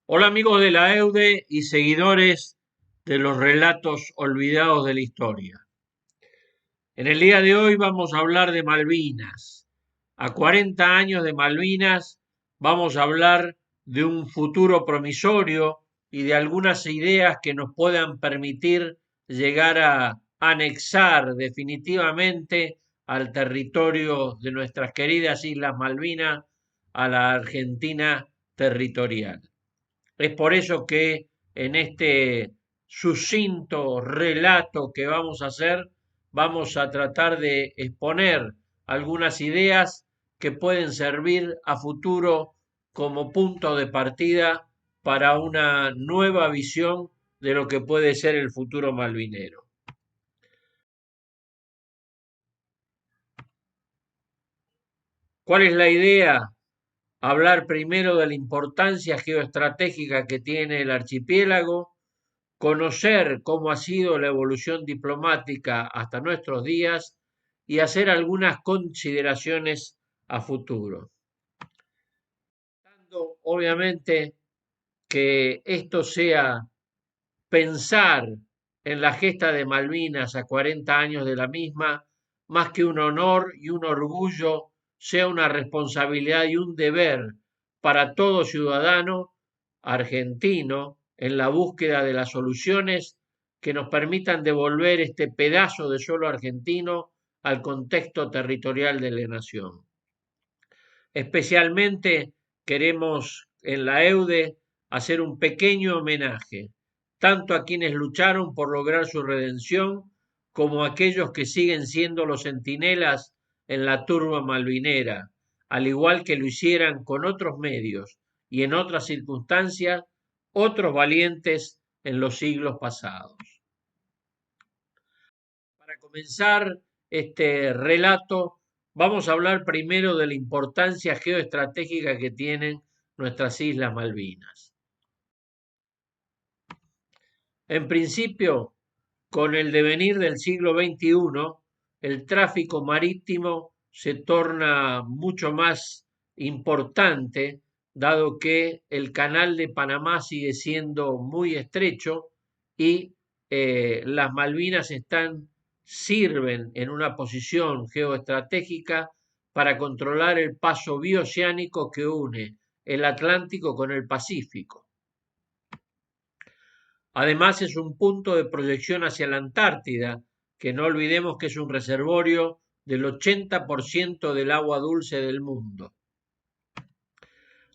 Hola amigos de la EUDE y seguidores de los relatos olvidados de la historia. En el día de hoy vamos a hablar de Malvinas. A 40 años de Malvinas vamos a hablar de un futuro promisorio y de algunas ideas que nos puedan permitir llegar a anexar definitivamente al territorio de nuestras queridas Islas Malvinas a la Argentina territorial. Es por eso que en este sucinto relato que vamos a hacer, vamos a tratar de exponer algunas ideas que pueden servir a futuro como punto de partida para una nueva visión de lo que puede ser el futuro malvinero. ¿Cuál es la idea? Hablar primero de la importancia geoestratégica que tiene el archipiélago, conocer cómo ha sido la evolución diplomática hasta nuestros días y hacer algunas consideraciones a futuro. Obviamente que esto sea pensar en la gesta de Malvinas a 40 años de la misma, más que un honor y un orgullo, sea una responsabilidad y un deber para todo ciudadano argentino en la búsqueda de las soluciones que nos permitan devolver este pedazo de suelo argentino al contexto territorial de la nación. Especialmente queremos en la EUDE hacer un pequeño homenaje, tanto a quienes lucharon por lograr su redención, como a aquellos que siguen siendo los centinelas en la turba malvinera, al igual que lo hicieran con otros medios y en otras circunstancias, otros valientes en los siglos pasados. Para comenzar este relato, vamos a hablar primero de la importancia geoestratégica que tienen nuestras Islas Malvinas. En principio, con el devenir del siglo XXI, el tráfico marítimo se torna mucho más importante, dado que el canal de Panamá sigue siendo muy estrecho y las Malvinas sirven en una posición geoestratégica para controlar el paso bioceánico que une el Atlántico con el Pacífico. Además, es un punto de proyección hacia la Antártida, que no olvidemos que es un reservorio del 80% del agua dulce del mundo.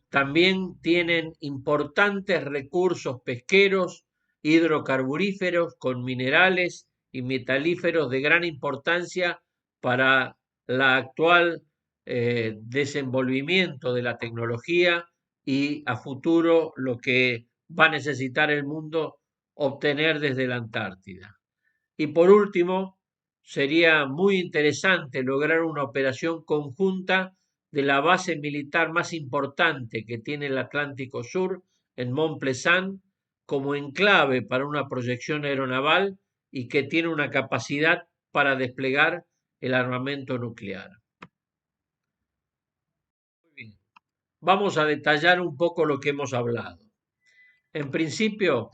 También tienen importantes recursos pesqueros, hidrocarburíferos con minerales y metalíferos de gran importancia para el actual desenvolvimiento de la tecnología y a futuro lo que va a necesitar el mundo obtener desde la Antártida. Y por último, sería muy interesante lograr una operación conjunta de la base militar más importante que tiene el Atlántico Sur en Mont Pleasant como enclave para una proyección aeronaval y que tiene una capacidad para desplegar el armamento nuclear. Muy bien. Vamos a detallar un poco lo que hemos hablado. En principio,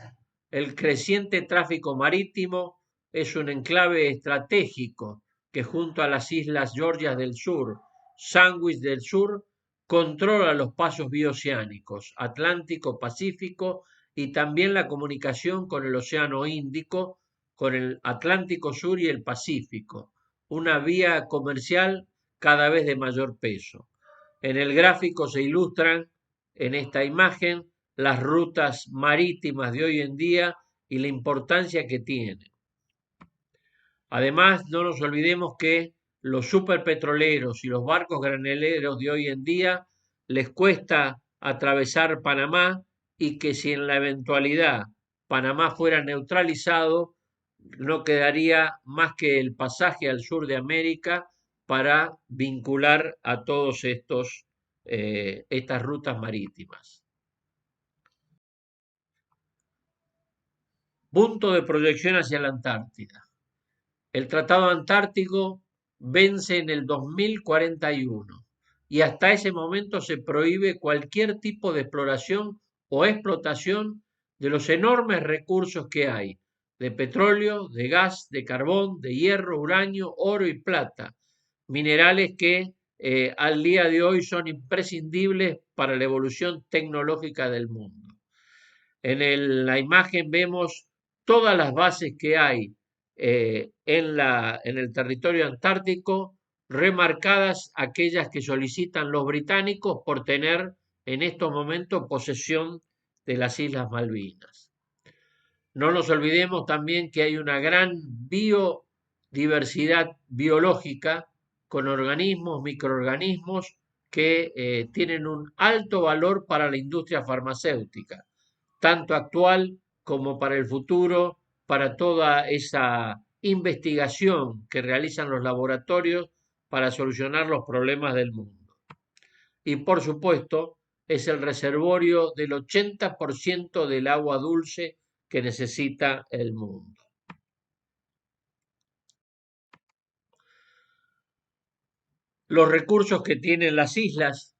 el creciente tráfico marítimo es un enclave estratégico que junto a las islas Georgias del Sur, Sandwich del Sur, controla los pasos bioceánicos, Atlántico, Pacífico y también la comunicación con el Océano Índico, con el Atlántico Sur y el Pacífico, una vía comercial cada vez de mayor peso. En el gráfico se ilustran en esta imagen las rutas marítimas de hoy en día y la importancia que tienen. Además, no nos olvidemos que los superpetroleros y los barcos graneleros de hoy en día les cuesta atravesar Panamá y que si en la eventualidad Panamá fuera neutralizado, no quedaría más que el pasaje al sur de América para vincular a todos estas rutas marítimas. Punto de proyección hacia la Antártida. El Tratado Antártico vence en el 2041 y hasta ese momento se prohíbe cualquier tipo de exploración o explotación de los enormes recursos que hay de petróleo, de gas, de carbón, de hierro, uranio, oro y plata, minerales que al día de hoy son imprescindibles para la evolución tecnológica del mundo. La imagen vemos todas las bases que hay en el territorio antártico, remarcadas aquellas que solicitan los británicos por tener en estos momentos posesión de las Islas Malvinas. No nos olvidemos también que hay una gran biodiversidad biológica con organismos, microorganismos que tienen un alto valor para la industria farmacéutica, tanto actual como para el futuro, para toda esa investigación que realizan los laboratorios para solucionar los problemas del mundo. Y por supuesto, es el reservorio del 80% del agua dulce que necesita el mundo. Los recursos que tienen las islas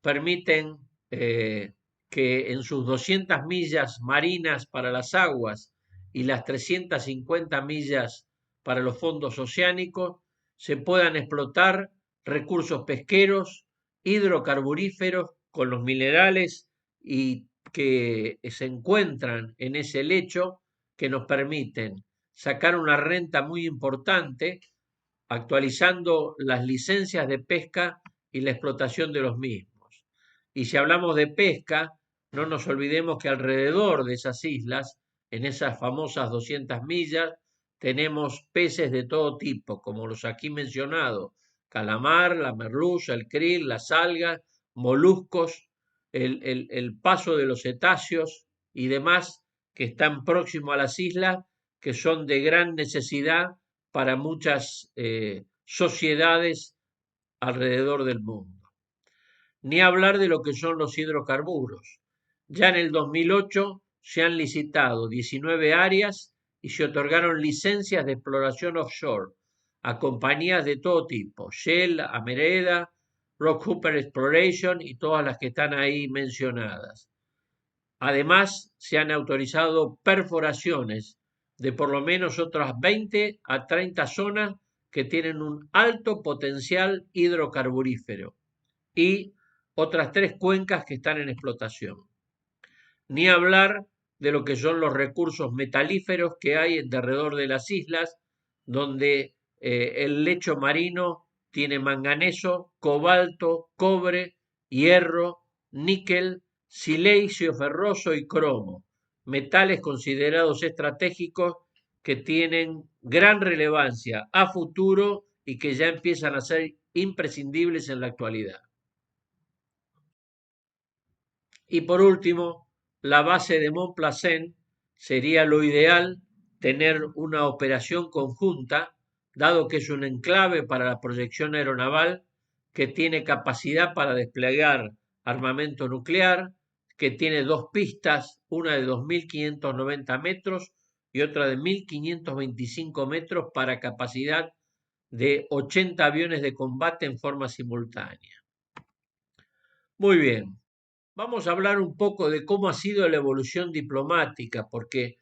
permiten que en sus 200 millas marinas para las aguas y las 350 millas para los fondos oceánicos se puedan explotar recursos pesqueros, hidrocarburíferos con los minerales y que se encuentran en ese lecho que nos permiten sacar una renta muy importante actualizando las licencias de pesca y la explotación de los mismos. Y si hablamos de pesca, no nos olvidemos que alrededor de esas islas, en esas famosas 200 millas, tenemos peces de todo tipo, como los aquí mencionados, calamar, la merluza, el krill, las algas, moluscos, el paso de los cetáceos y demás que están próximos a las islas, que son de gran necesidad para muchas sociedades alrededor del mundo. Ni hablar de lo que son los hidrocarburos. Ya en el 2008 se han licitado 19 áreas y se otorgaron licencias de exploración offshore a compañías de todo tipo, Shell, Amereda, Rockhopper Exploration y todas las que están ahí mencionadas. Además, se han autorizado perforaciones de por lo menos otras 20 a 30 zonas que tienen un alto potencial hidrocarburífero y otras 3 cuencas que están en explotación. Ni hablar de lo que son los recursos metalíferos que hay alrededor de las islas, donde el lecho marino tiene manganeso, cobalto, cobre, hierro, níquel, silicio ferroso y cromo, metales considerados estratégicos que tienen gran relevancia a futuro y que ya empiezan a ser imprescindibles en la actualidad. Y por último, la base de Mont Placen sería lo ideal tener una operación conjunta, dado que es un enclave para la proyección aeronaval que tiene capacidad para desplegar armamento nuclear, que tiene 2 pistas, una de 2.590 metros y otra de 1.525 metros para capacidad de 80 aviones de combate en forma simultánea. Muy bien, vamos a hablar un poco de cómo ha sido la evolución diplomática, porque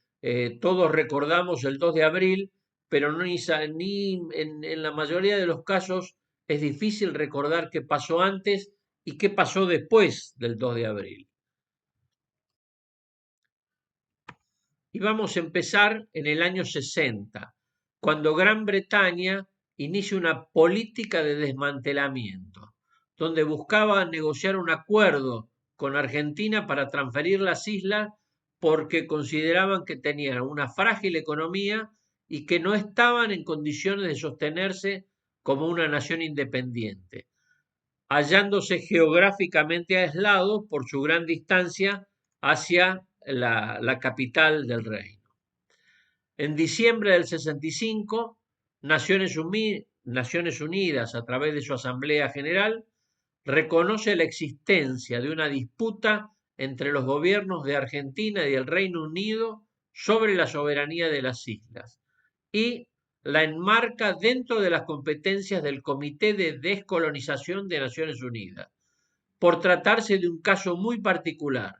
todos recordamos el 2 de abril, pero ni en la mayoría de los casos es difícil recordar qué pasó antes y qué pasó después del 2 de abril. Y vamos a empezar en el año 60, cuando Gran Bretaña inicia una política de desmantelamiento, donde buscaba negociar un acuerdo con Argentina para transferir las islas porque consideraban que tenían una frágil economía y que no estaban en condiciones de sostenerse como una nación independiente, hallándose geográficamente aislados por su gran distancia hacia la capital del reino. En diciembre del 65, Naciones Unidas, a través de su Asamblea General, reconoce la existencia de una disputa entre los gobiernos de Argentina y del Reino Unido sobre la soberanía de las islas y la enmarca dentro de las competencias del Comité de Descolonización de Naciones Unidas, por tratarse de un caso muy particular,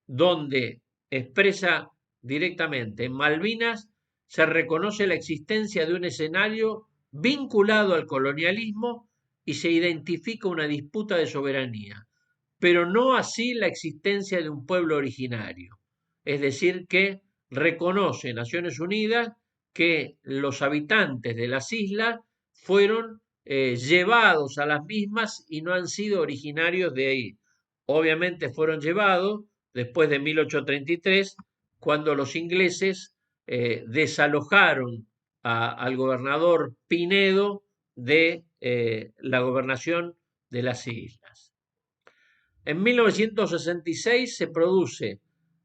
donde expresa directamente: en Malvinas se reconoce la existencia de un escenario vinculado al colonialismo y se identifica una disputa de soberanía, pero no así la existencia de un pueblo originario. Es decir, que reconoce Naciones Unidas que los habitantes de las islas fueron llevados a las mismas y no han sido originarios de ahí. Obviamente fueron llevados después de 1833, cuando los ingleses desalojaron al gobernador Pinedo de la gobernación de las islas. En 1966 se produce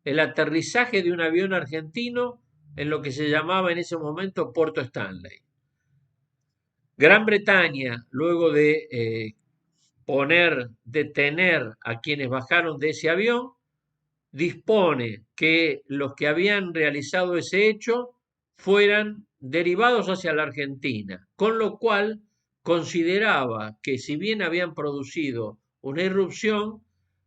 el aterrizaje de un avión argentino en lo que se llamaba en ese momento Puerto Stanley. Gran Bretaña, luego de detener a quienes bajaron de ese avión, dispone que los que habían realizado ese hecho fueran derivados hacia la Argentina, con lo cual consideraba que si bien habían producido una irrupción,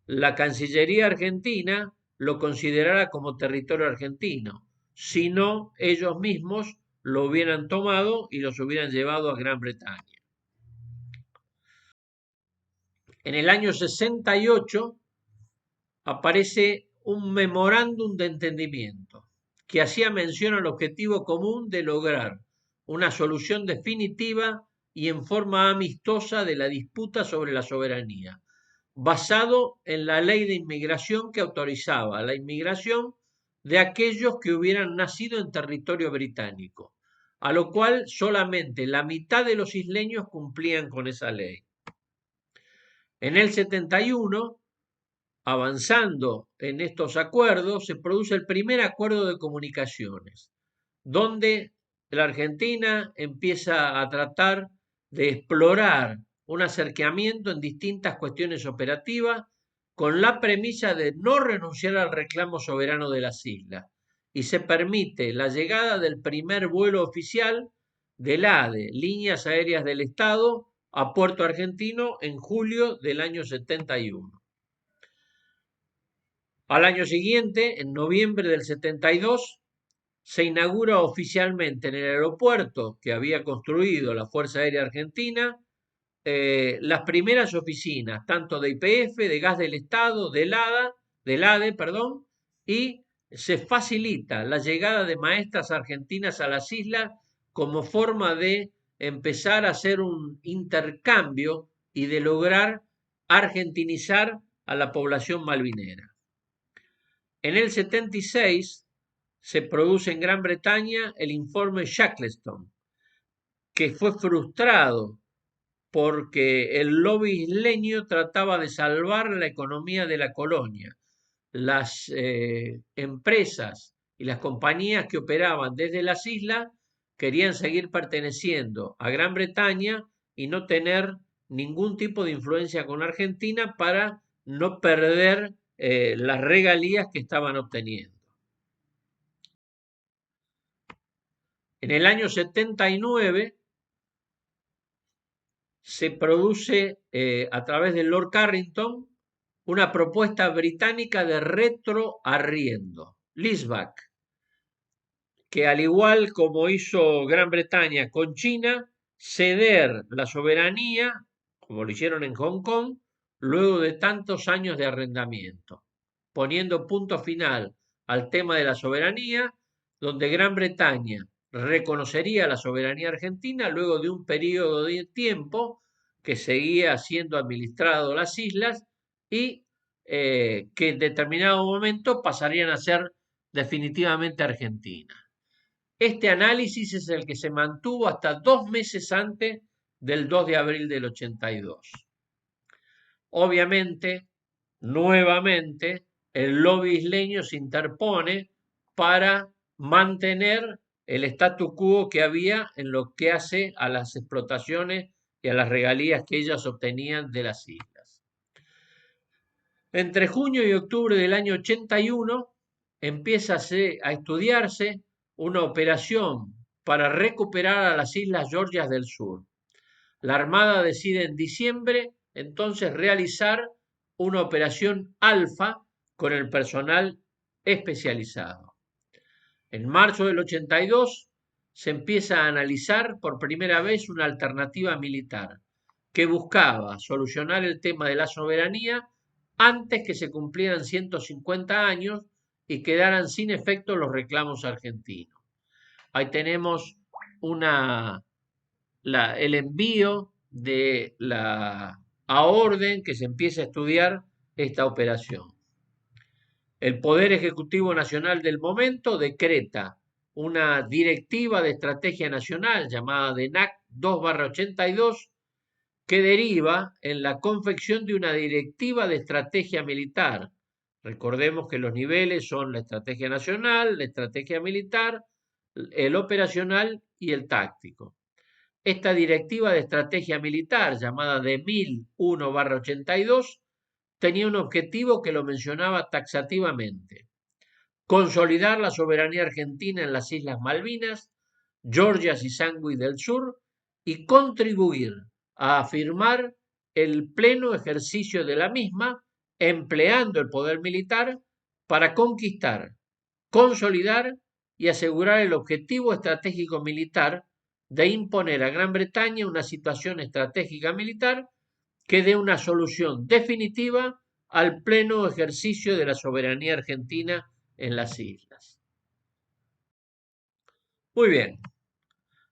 la Cancillería argentina lo considerara como territorio argentino, si no ellos mismos lo hubieran tomado y los hubieran llevado a Gran Bretaña. En el año 68 aparece un memorándum de entendimiento que hacía mención al objetivo común de lograr una solución definitiva y en forma amistosa de la disputa sobre la soberanía, basado en la ley de inmigración que autorizaba la inmigración de aquellos que hubieran nacido en territorio británico, a lo cual solamente la mitad de los isleños cumplían con esa ley. En el 71, avanzando en estos acuerdos, se produce el primer acuerdo de comunicaciones, donde la Argentina empieza a tratar de explorar un acercamiento en distintas cuestiones operativas con la premisa de no renunciar al reclamo soberano de las islas, y se permite la llegada del primer vuelo oficial del ADE, Líneas Aéreas del Estado, a Puerto Argentino en julio del año 71. Al año siguiente, en noviembre del 72, se inaugura oficialmente en el aeropuerto que había construido la Fuerza Aérea Argentina las primeras oficinas, tanto de YPF, de Gas del Estado, del ADE, perdón, y se facilita la llegada de maestras argentinas a las islas como forma de empezar a hacer un intercambio y de lograr argentinizar a la población malvinera. En el 76 se produce en Gran Bretaña el informe Shackleton, que fue frustrado porque el lobby isleño trataba de salvar la economía de la colonia. Las empresas y las compañías que operaban desde las islas querían seguir perteneciendo a Gran Bretaña y no tener ningún tipo de influencia con Argentina para no perder las regalías que estaban obteniendo. En el año 79 se produce a través de Lord Carrington una propuesta británica de retroarriendo, leaseback, que al igual como hizo Gran Bretaña con China, ceder la soberanía, como lo hicieron en Hong Kong, luego de tantos años de arrendamiento, poniendo punto final al tema de la soberanía, donde Gran Bretaña reconocería la soberanía argentina luego de un periodo de tiempo que seguía siendo administrado las islas y que en determinado momento pasarían a ser definitivamente Argentina. Este análisis es el que se mantuvo hasta 2 meses antes del 2 de abril del 82. Obviamente, nuevamente, el lobby isleño se interpone para mantener el statu quo que había en lo que hace a las explotaciones y a las regalías que ellas obtenían de las islas. Entre junio y octubre del año 81 empieza a estudiarse una operación para recuperar a las Islas Georgias del Sur. La Armada decide en diciembre entonces realizar una operación Alfa con el personal especializado. En marzo del 82 se empieza a analizar por primera vez una alternativa militar que buscaba solucionar el tema de la soberanía antes que se cumplieran 150 años y quedaran sin efecto los reclamos argentinos. Ahí tenemos el envío de a orden que se empieza a estudiar esta operación. El Poder Ejecutivo Nacional del momento decreta una directiva de estrategia nacional llamada DENAC 2/82 que deriva en la confección de una directiva de estrategia militar. Recordemos que los niveles son la estrategia nacional, la estrategia militar, el operacional y el táctico. Esta directiva de estrategia militar, llamada de 1001/82, tenía un objetivo que lo mencionaba taxativamente: consolidar la soberanía argentina en las Islas Malvinas, Georgias y Sandwich del Sur, y contribuir a afirmar el pleno ejercicio de la misma, empleando el poder militar para conquistar, consolidar y asegurar el objetivo estratégico militar de imponer a Gran Bretaña una situación estratégica militar que dé una solución definitiva al pleno ejercicio de la soberanía argentina en las islas. Muy bien,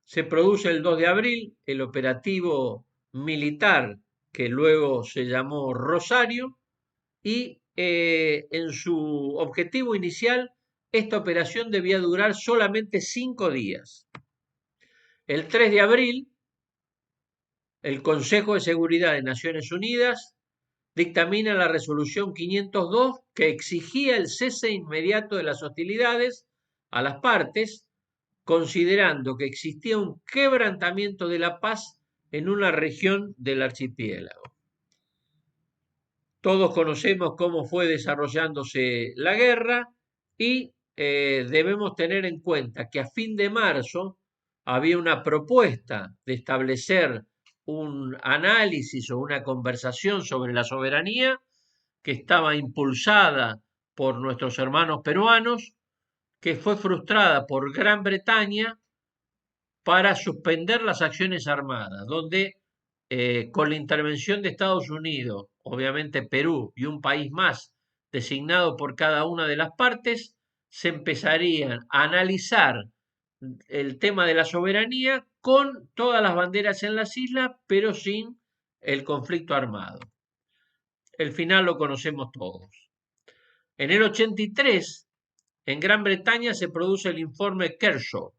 se produce el 2 de abril el operativo militar que luego se llamó Rosario y en su objetivo inicial esta operación debía durar solamente 5 días. El 3 de abril el Consejo de Seguridad de Naciones Unidas dictamina la resolución 502 que exigía el cese inmediato de las hostilidades a las partes, considerando que existía un quebrantamiento de la paz en una región del archipiélago. Todos conocemos cómo fue desarrollándose la guerra y debemos tener en cuenta que a fin de marzo había una propuesta de establecer un análisis o una conversación sobre la soberanía que estaba impulsada por nuestros hermanos peruanos, que fue frustrada por Gran Bretaña para suspender las acciones armadas, donde con la intervención de Estados Unidos, obviamente Perú y un país más designado por cada una de las partes, se empezarían a analizar el tema de la soberanía con todas las banderas en las islas, pero sin el conflicto armado. El final lo conocemos todos. En el 83, en Gran Bretaña se produce el informe Kershaw.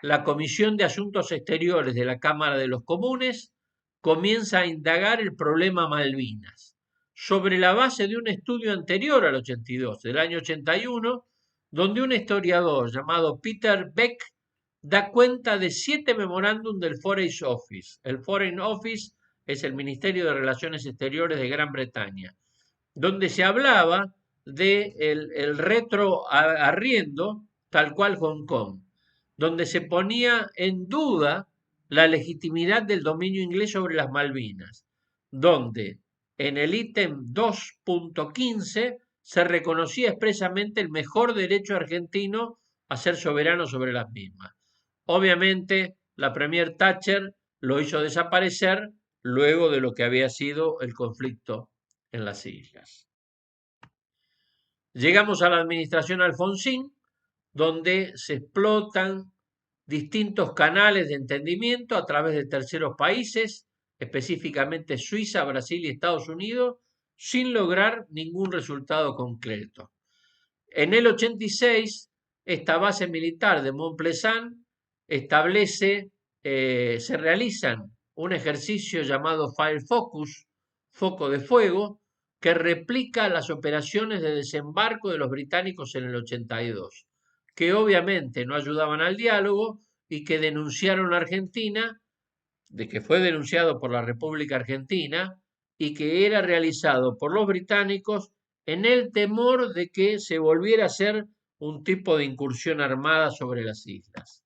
La Comisión de Asuntos Exteriores de la Cámara de los Comunes comienza a indagar el problema Malvinas, sobre la base de un estudio anterior al 82, del año 81, donde un historiador llamado Peter Beck da cuenta de 7 memorándum del Foreign Office. El Foreign Office es el Ministerio de Relaciones Exteriores de Gran Bretaña, donde se hablaba de el retroarriendo, tal cual Hong Kong, donde se ponía en duda la legitimidad del dominio inglés sobre las Malvinas, donde en el ítem 2.15 se reconocía expresamente el mejor derecho argentino a ser soberano sobre las mismas. Obviamente, la premier Thatcher lo hizo desaparecer luego de lo que había sido el conflicto en las islas. Llegamos a la administración Alfonsín, donde se explotan distintos canales de entendimiento a través de terceros países, específicamente Suiza, Brasil y Estados Unidos, sin lograr ningún resultado concreto. En el 86, esta base militar de Montplezan se realizan un ejercicio llamado Fire Focus, foco de fuego, que replica las operaciones de desembarco de los británicos en el 82, que obviamente no ayudaban al diálogo y que denunciaron a Argentina, de que fue denunciado por la República Argentina y que era realizado por los británicos en el temor de que se volviera a hacer un tipo de incursión armada sobre las islas.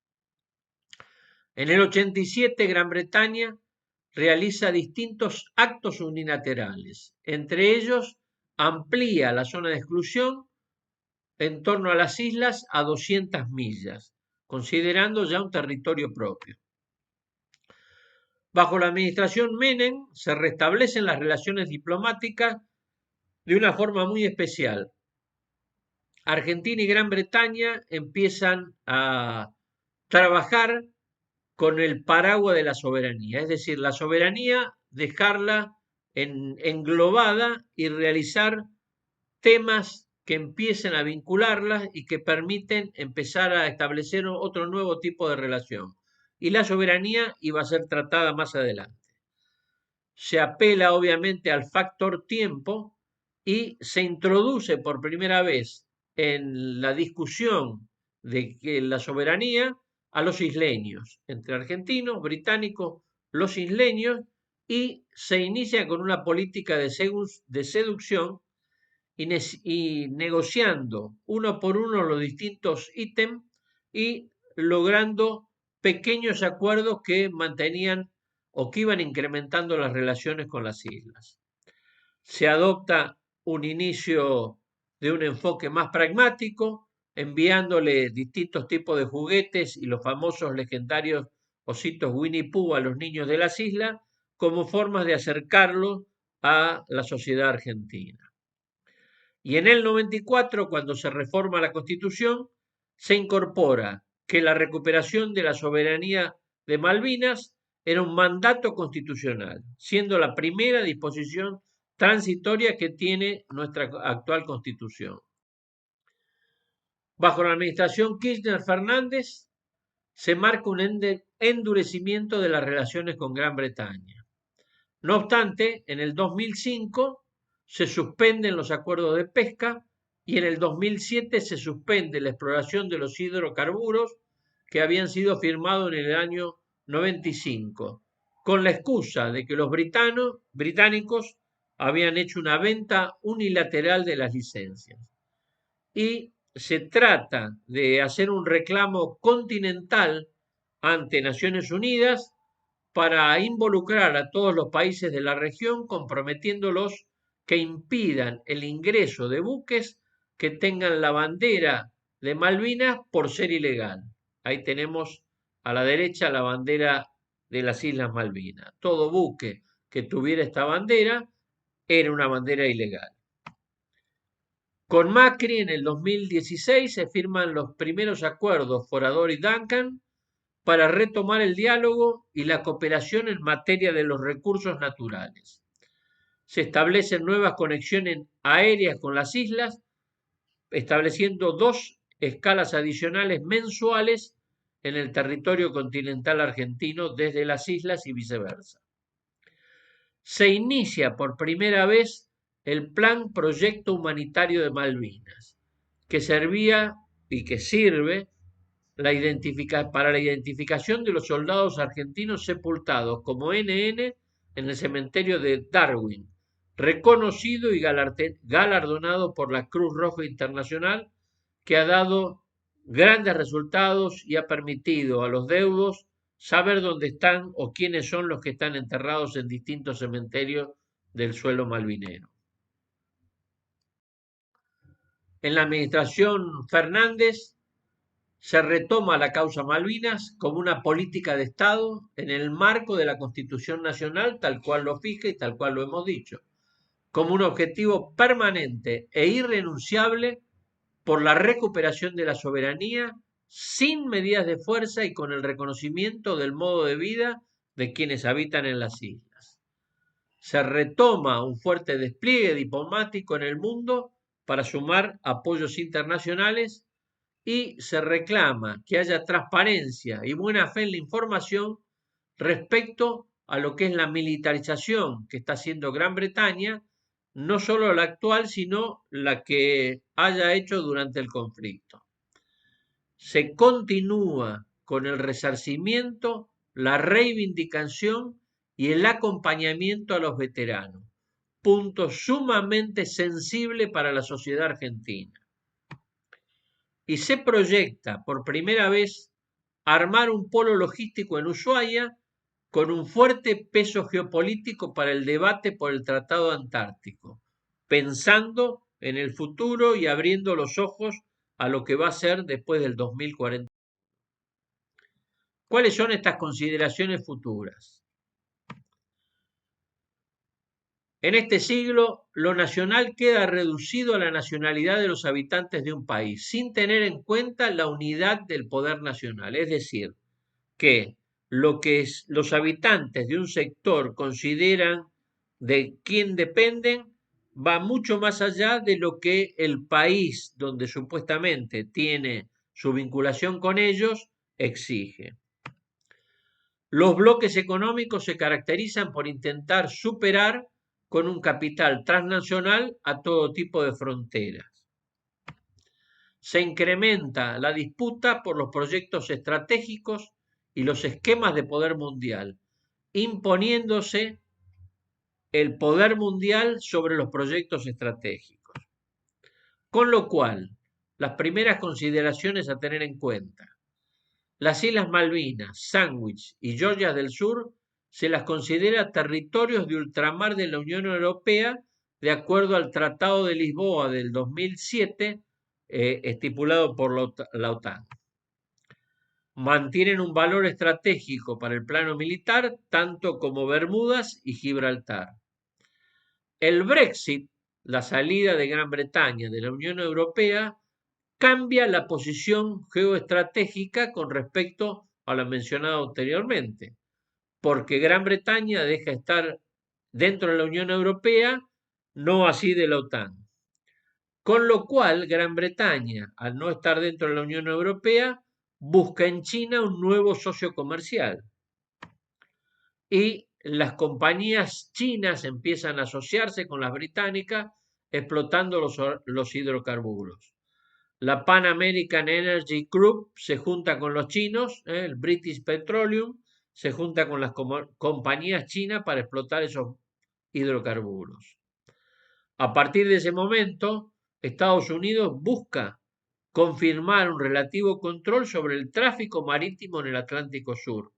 En el 87, Gran Bretaña realiza distintos actos unilaterales, entre ellos amplía la zona de exclusión en torno a las islas a 200 millas, considerando ya un territorio propio. Bajo la administración Menem se restablecen las relaciones diplomáticas de una forma muy especial. Argentina y Gran Bretaña empiezan a trabajar con el paraguas de la soberanía, es decir, la soberanía dejarla englobada y realizar temas que empiecen a vincularlas y que permiten empezar a establecer otro nuevo tipo de relación. Y la soberanía iba a ser tratada más adelante. Se apela obviamente al factor tiempo y se introduce por primera vez en la discusión de que la soberanía a los isleños, entre argentinos, británicos, los isleños, y se inicia con una política de seducción y negociando uno por uno los distintos ítems y logrando pequeños acuerdos que mantenían o que iban incrementando las relaciones con las islas. Se adopta un inicio de un enfoque más pragmático, enviándole distintos tipos de juguetes y los famosos legendarios ositos Winnie Pooh a los niños de las islas como formas de acercarlos a la sociedad argentina. Y en el 94, cuando se reforma la Constitución, se incorpora que la recuperación de la soberanía de Malvinas era un mandato constitucional, siendo la primera disposición transitoria que tiene nuestra actual Constitución. Bajo la administración Kirchner-Fernández se marca un endurecimiento de las relaciones con Gran Bretaña. No obstante, en el 2005 se suspenden los acuerdos de pesca y en el 2007 se suspende la exploración de los hidrocarburos que habían sido firmados en el año 95, con la excusa de que los británicos habían hecho una venta unilateral de las licencias. Y se trata de hacer un reclamo continental ante Naciones Unidas para involucrar a todos los países de la región, comprometiéndolos que impidan el ingreso de buques que tengan la bandera de Malvinas por ser ilegal. Ahí tenemos a la derecha la bandera de las Islas Malvinas. Todo buque que tuviera esta bandera era una bandera ilegal. Con Macri en el 2016 se firman los primeros acuerdos Forador y Duncan para retomar el diálogo y la cooperación en materia de los recursos naturales. Se establecen nuevas conexiones aéreas con las islas, estableciendo 2 escalas adicionales mensuales en el territorio continental argentino desde las islas y viceversa. Se inicia por primera vez el Plan Proyecto Humanitario de Malvinas, que servía y que sirve para la identificación de los soldados argentinos sepultados como NN en el cementerio de Darwin, reconocido y galardonado por la Cruz Roja Internacional, que ha dado grandes resultados y ha permitido a los deudos saber dónde están o quiénes son los que están enterrados en distintos cementerios del suelo malvinero. En la administración Fernández se retoma la causa Malvinas como una política de Estado en el marco de la Constitución Nacional, tal cual lo fija y tal cual lo hemos dicho, como un objetivo permanente e irrenunciable por la recuperación de la soberanía sin medidas de fuerza y con el reconocimiento del modo de vida de quienes habitan en las islas. Se retoma un fuerte despliegue diplomático en el mundo para sumar apoyos internacionales y se reclama que haya transparencia y buena fe en la información respecto a lo que es la militarización que está haciendo Gran Bretaña, no solo la actual, sino la que haya hecho durante el conflicto. Se continúa con el resarcimiento, la reivindicación y el acompañamiento a los veteranos, punto sumamente sensible para la sociedad argentina. Y se proyecta por primera vez armar un polo logístico en Ushuaia con un fuerte peso geopolítico para el debate por el Tratado Antártico, pensando en el futuro y abriendo los ojos a lo que va a ser después del 2040. ¿Cuáles son estas consideraciones futuras? En este siglo, lo nacional queda reducido a la nacionalidad de los habitantes de un país, sin tener en cuenta la unidad del poder nacional. Es decir, que lo que los habitantes de un sector consideran de quién dependen va mucho más allá de lo que el país donde supuestamente tiene su vinculación con ellos exige. Los bloques económicos se caracterizan por intentar superar con un capital transnacional a todo tipo de fronteras. Se incrementa la disputa por los proyectos estratégicos y los esquemas de poder mundial, imponiéndose el poder mundial sobre los proyectos estratégicos. Con lo cual, las primeras consideraciones a tener en cuenta. Las Islas Malvinas, Sandwich y Georgia del Sur se las considera territorios de ultramar de la Unión Europea de acuerdo al Tratado de Lisboa del 2007 estipulado por la OTAN. Mantienen un valor estratégico para el plano militar, tanto como Bermudas y Gibraltar. El Brexit, la salida de Gran Bretaña de la Unión Europea, cambia la posición geoestratégica con respecto a lo mencionado anteriormente, porque Gran Bretaña deja estar dentro de la Unión Europea, no así de la OTAN. Con lo cual, Gran Bretaña, al no estar dentro de la Unión Europea, busca en China un nuevo socio comercial. Y las compañías chinas empiezan a asociarse con las británicas, explotando los hidrocarburos. La Pan American Energy Group se junta con los chinos, el British Petroleum se junta con las compañías chinas para explotar esos hidrocarburos. A partir de ese momento, Estados Unidos busca confirmar un relativo control sobre el tráfico marítimo en el Atlántico Sur.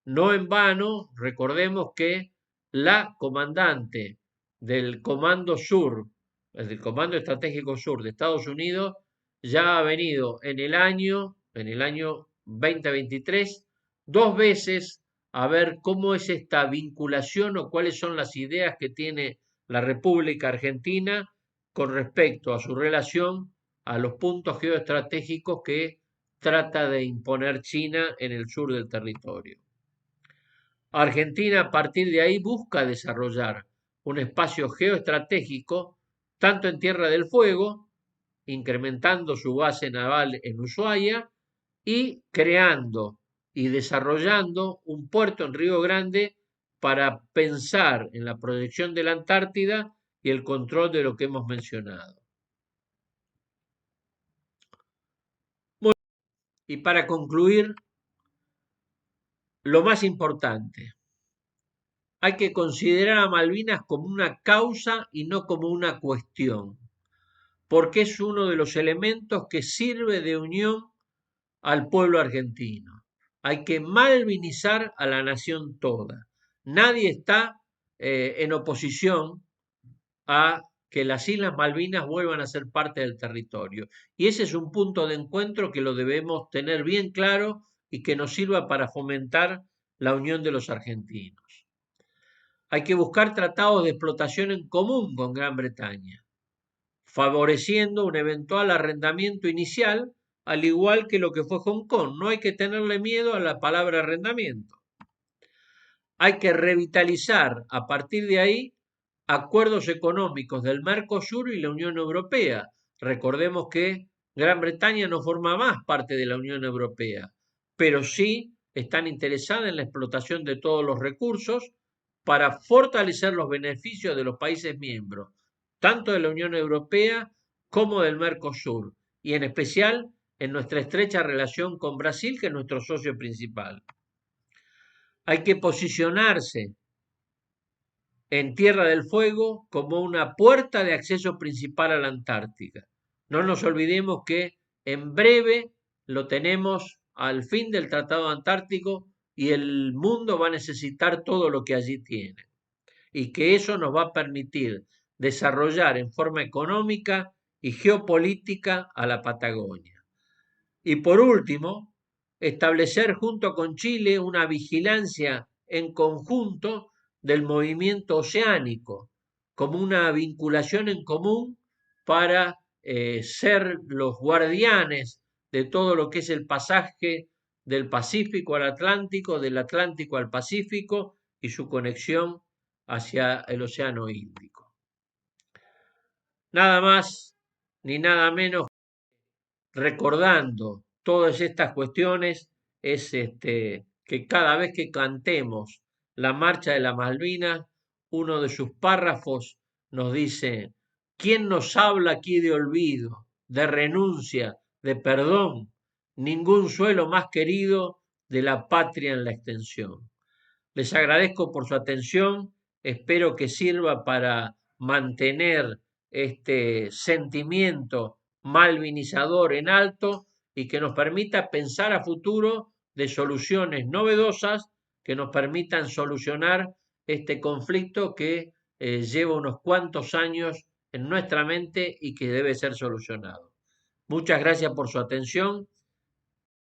No en vano, recordemos que la comandante del Comando Sur, del Comando Estratégico Sur de Estados Unidos, ya ha venido en el año 2023, 2 veces a ver cómo es esta vinculación o cuáles son las ideas que tiene la República Argentina con respecto a su relación a los puntos geoestratégicos que trata de imponer China en el sur del territorio. Argentina a partir de ahí busca desarrollar un espacio geoestratégico tanto en Tierra del Fuego, incrementando su base naval en Ushuaia y creando y desarrollando un puerto en Río Grande para pensar en la proyección de la Antártida y el control de lo que hemos mencionado. Y para concluir, lo más importante, hay que considerar a Malvinas como una causa y no como una cuestión, porque es uno de los elementos que sirve de unión al pueblo argentino. Hay que malvinizar a la nación toda. Nadie está en oposición a que las Islas Malvinas vuelvan a ser parte del territorio. Y ese es un punto de encuentro que lo debemos tener bien claro y que nos sirva para fomentar la unión de los argentinos. Hay que buscar tratados de explotación en común con Gran Bretaña, favoreciendo un eventual arrendamiento inicial, al igual que lo que fue Hong Kong. No hay que tenerle miedo a la palabra arrendamiento. Hay que revitalizar a partir de ahí acuerdos económicos del Mercosur y la Unión Europea. Recordemos que Gran Bretaña no forma más parte de la Unión Europea, pero sí están interesadas en la explotación de todos los recursos para fortalecer los beneficios de los países miembros, tanto de la Unión Europea como del Mercosur, y en especial en nuestra estrecha relación con Brasil, que es nuestro socio principal. Hay que posicionarse en Tierra del Fuego como una puerta de acceso principal a la Antártica. No nos olvidemos que en breve lo tenemos al fin del Tratado Antártico y el mundo va a necesitar todo lo que allí tiene. Y que eso nos va a permitir desarrollar en forma económica y geopolítica a la Patagonia. Y por último, establecer junto con Chile una vigilancia en conjunto del movimiento oceánico, como una vinculación en común para ser los guardianes de todo lo que es el pasaje del Pacífico al Atlántico, del Atlántico al Pacífico y su conexión hacia el Océano Índico. Nada más ni nada menos, recordando todas estas cuestiones, es que cada vez que cantemos la marcha de la Malvinas, uno de sus párrafos nos dice: ¿quién nos habla aquí de olvido, de renuncia, de perdón? Ningún suelo más querido de la patria en la extensión. Les agradezco por su atención, espero que sirva para mantener este sentimiento malvinizador en alto y que nos permita pensar a futuro de soluciones novedosas que nos permitan solucionar este conflicto que lleva unos cuantos años en nuestra mente y que debe ser solucionado. Muchas gracias por su atención